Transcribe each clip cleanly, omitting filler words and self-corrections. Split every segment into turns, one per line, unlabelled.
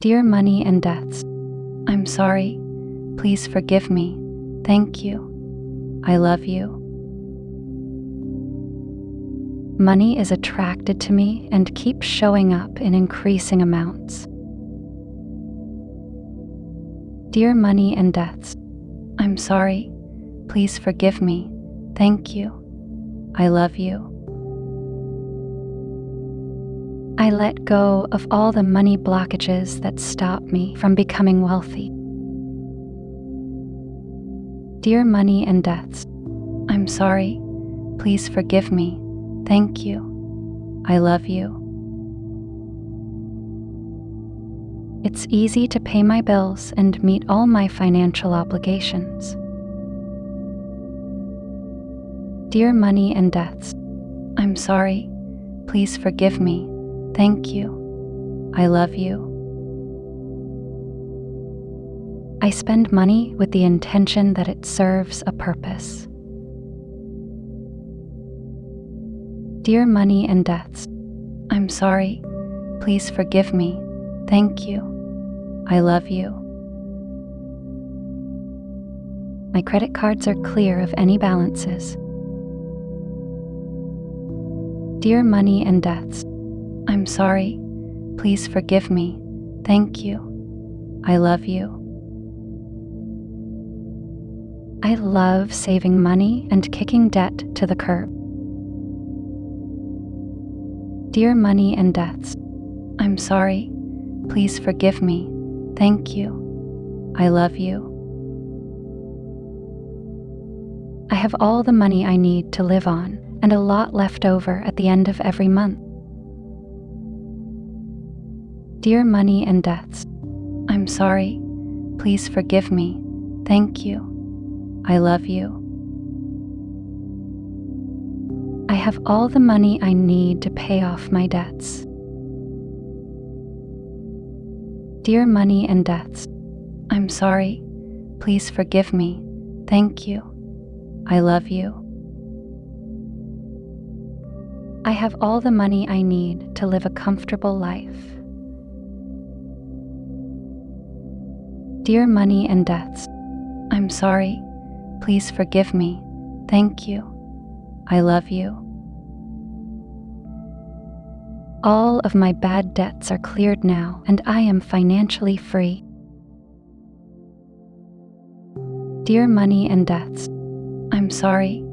Dear money and deaths, I'm sorry. Please forgive me. Thank you. I love you. Money is attracted to me and keeps showing up in increasing amounts. Dear money and deaths, I'm sorry. Please forgive me. Thank you. I love you. I let go of all the money blockages that stop me from becoming wealthy. Dear money and deaths, I'm sorry. Please forgive me. Thank you. I love you. It's easy to pay my bills and meet all my financial obligations. Dear money and deaths, I'm sorry. Please forgive me. Thank you. I love you. I spend money with the intention that it serves a purpose. Dear money and deaths, I'm sorry. Please forgive me. Thank you. I love you. My credit cards are clear of any balances. Dear money and deaths, I'm sorry. Please forgive me. Thank you. I love you. I love saving money and kicking debt to the curb. Dear money and deaths, I'm sorry. Please forgive me. Thank you. I love you. I have all the money I need to live on and a lot left over at the end of every month. Dear money and deaths, I'm sorry. Please forgive me. Thank you. I love you. I have all the money I need to pay off my debts. Dear money and deaths, I'm sorry. Please forgive me. Thank you. I love you. I have all the money I need to live a comfortable life. Dear money and deaths, I'm sorry. Please forgive me. Thank you. I love you. All of my bad debts are cleared now, and I am financially free. Dear money and deaths, I'm sorry.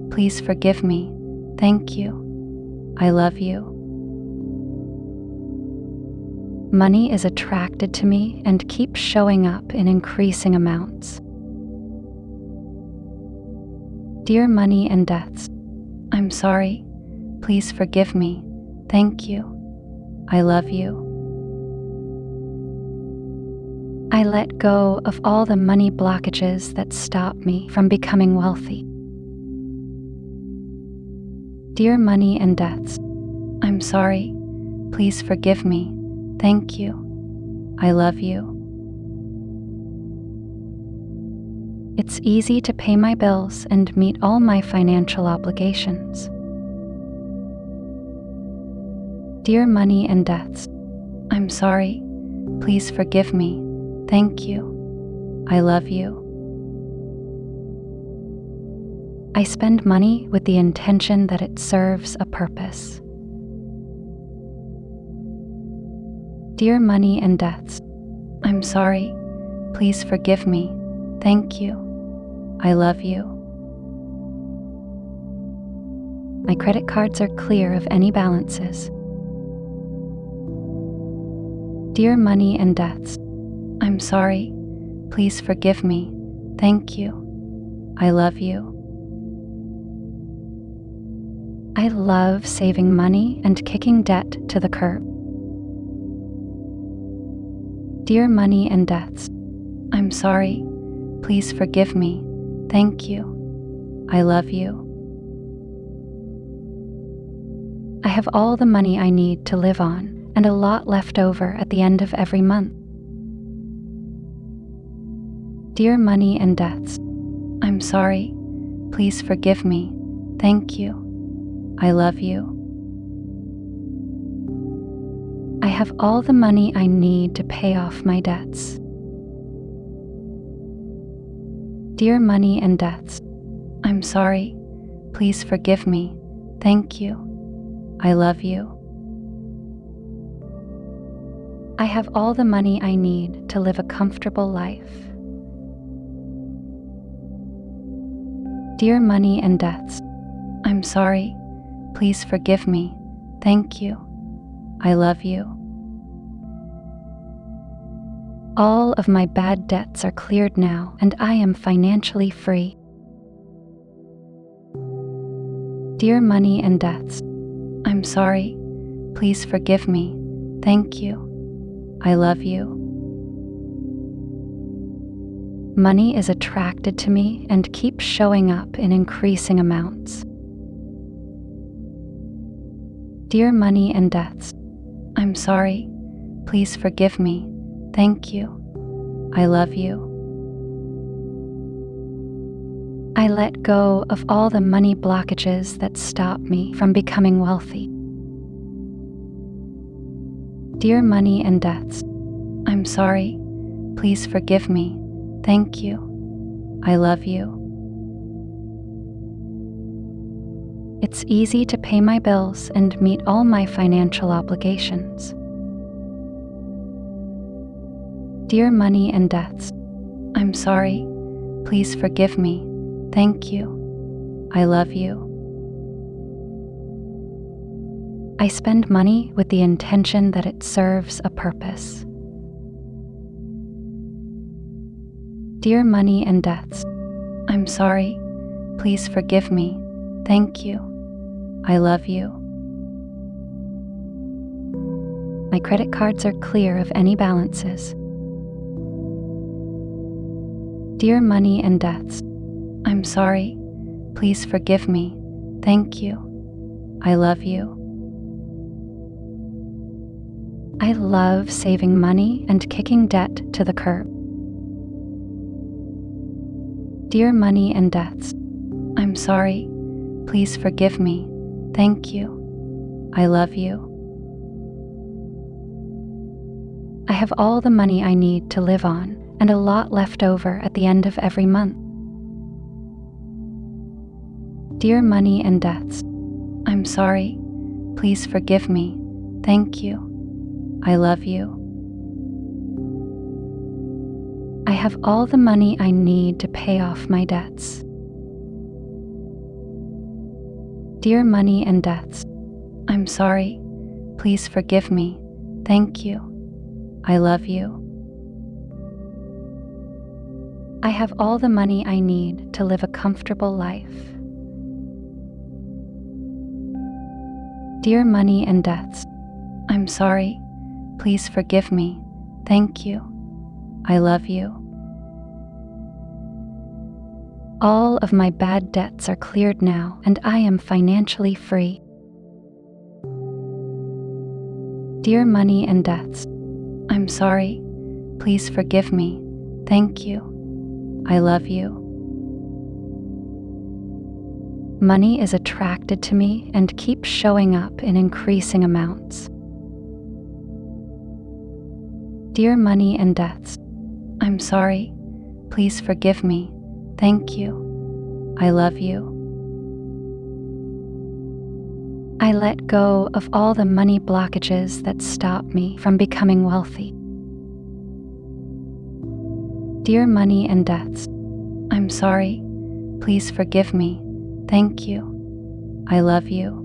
Please forgive me. Thank you. I love you. Money is attracted to me and keeps showing up in increasing amounts. Dear money and deaths, I'm sorry. Please forgive me. Thank you. I love you. I let go of all the money blockages that stop me from becoming wealthy. Dear money and deaths, I'm sorry. Please forgive me. Thank you. I love you. It's easy to pay my bills and meet all my financial obligations. Dear money and deaths, I'm sorry. Please forgive me. Thank you. I love you. I spend money with the intention that it serves a purpose. Dear money and deaths, I'm sorry. Please forgive me. Thank you. I love you. My credit cards are clear of any balances. Dear money and deaths, I'm sorry. Please forgive me. Thank you. I love you. I love saving money and kicking debt to the curb. Dear money and deaths, I'm sorry. Please forgive me. Thank you. I love you. I have all the money I need to live on and a lot left over at the end of every month. Dear money and deaths, I'm sorry. Please forgive me. Thank you. I love you. I have all the money I need to pay off my debts. Dear money and debts, I'm sorry. Please forgive me. Thank you. I love you. I have all the money I need to live a comfortable life. Dear money and debts, I'm sorry. Please forgive me. Thank you. I love you. All of my bad debts are cleared now, and I am financially free. Dear money and debts, I'm sorry. Please forgive me. Thank you. I love you. Money is attracted to me and keeps showing up in increasing amounts. Dear money and debts, I'm sorry. Please forgive me. Thank you. I love you. I let go of all the money blockages that stop me from becoming wealthy. Dear money and debts, I'm sorry. Please forgive me. Thank you. I love you. It's easy to pay my bills and meet all my financial obligations. Dear money and debts, I'm sorry. Please forgive me. Thank you. I love you. I spend money with the intention that it serves a purpose. Dear money and debts, I'm sorry. Please forgive me. Thank you. I love you. My credit cards are clear of any balances. Dear money and debts, I'm sorry. Please forgive me. Thank you. I love you. I love saving money and kicking debt to the curb. Dear money and debts, I'm sorry. Please forgive me. Thank you. I love you. I have all the money I need to live on and a lot left over at the end of every month. Dear money and debts, I'm sorry. Please forgive me. Thank you. I love you. I have all the money I need to pay off my debts. Dear money and debts, I'm sorry. Please forgive me. Thank you. I love you. I have all the money I need to live a comfortable life. Dear money and debts, I'm sorry. Please forgive me. Thank you. I love you. All of my bad debts are cleared now, and I am financially free. Dear money and debts, I'm sorry. Please forgive me. Thank you. I love you. Money is attracted to me and keeps showing up in increasing amounts. Dear money and debts, I'm sorry. Please forgive me. Thank you. I love you. I let go of all the money blockages that stop me from becoming wealthy. Dear money and debts, I'm sorry. Please forgive me. Thank you. I love you.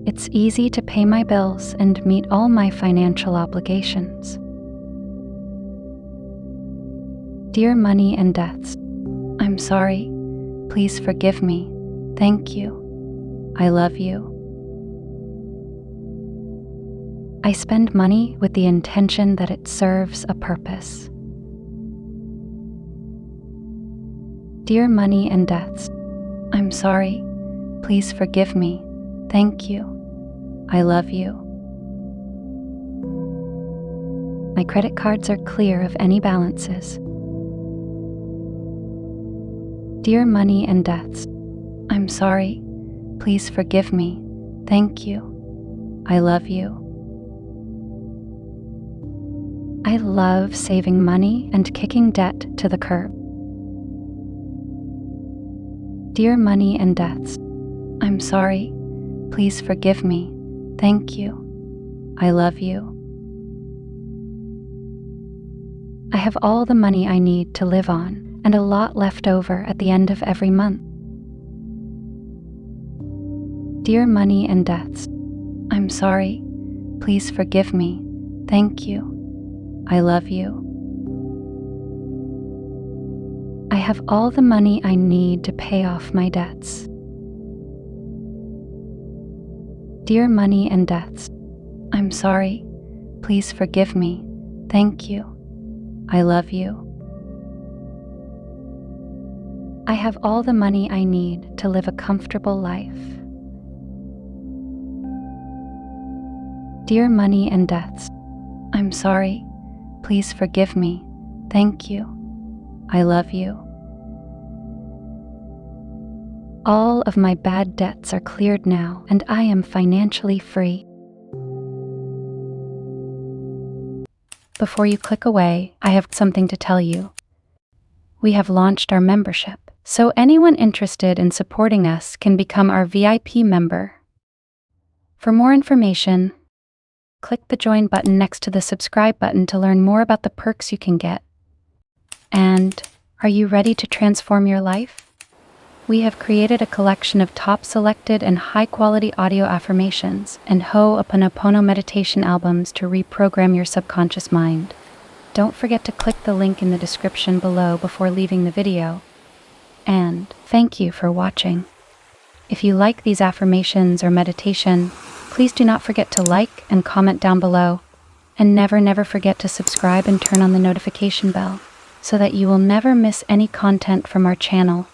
It's easy to pay my bills and meet all my financial obligations. Dear money and debts, I'm sorry. Please forgive me. Thank you. I love you. I spend money with the intention that it serves a purpose. Dear money and debts, I'm sorry. Please forgive me. Thank you. I love you. My credit cards are clear of any balances. Dear money and debts, I'm sorry. Please forgive me. Thank you. I love you. I love saving money and kicking debt to the curb. Dear money and debts, I'm sorry. Please forgive me. Thank you. I love you. I have all the money I need to live on and a lot left over at the end of every month. Dear money and debts, I'm sorry. Please forgive me. Thank you. I love you. I have all the money I need to pay off my debts. Dear money and debts, I'm sorry. Please forgive me. Thank you. I love you. I have all the money I need to live a comfortable life. Dear money and debts, I'm sorry. Please forgive me. Thank you. I love you. All of my bad debts are cleared now, and I am financially free. Before you click away, I have something to tell you. We have launched our membership, so anyone interested in supporting us can become our VIP member. For more information, click the join button next to the subscribe button to learn more about the perks you can get. And are you ready to transform your life? We have created a collection of top selected and high-quality audio affirmations and Ho'oponopono meditation albums to reprogram your subconscious mind. Don't forget to click the link in the description below before leaving the video. And thank you for watching. If you like these affirmations or meditation, please do not forget to like and comment down below. And never forget to subscribe and turn on the notification bell so that you will never miss any content from our channel.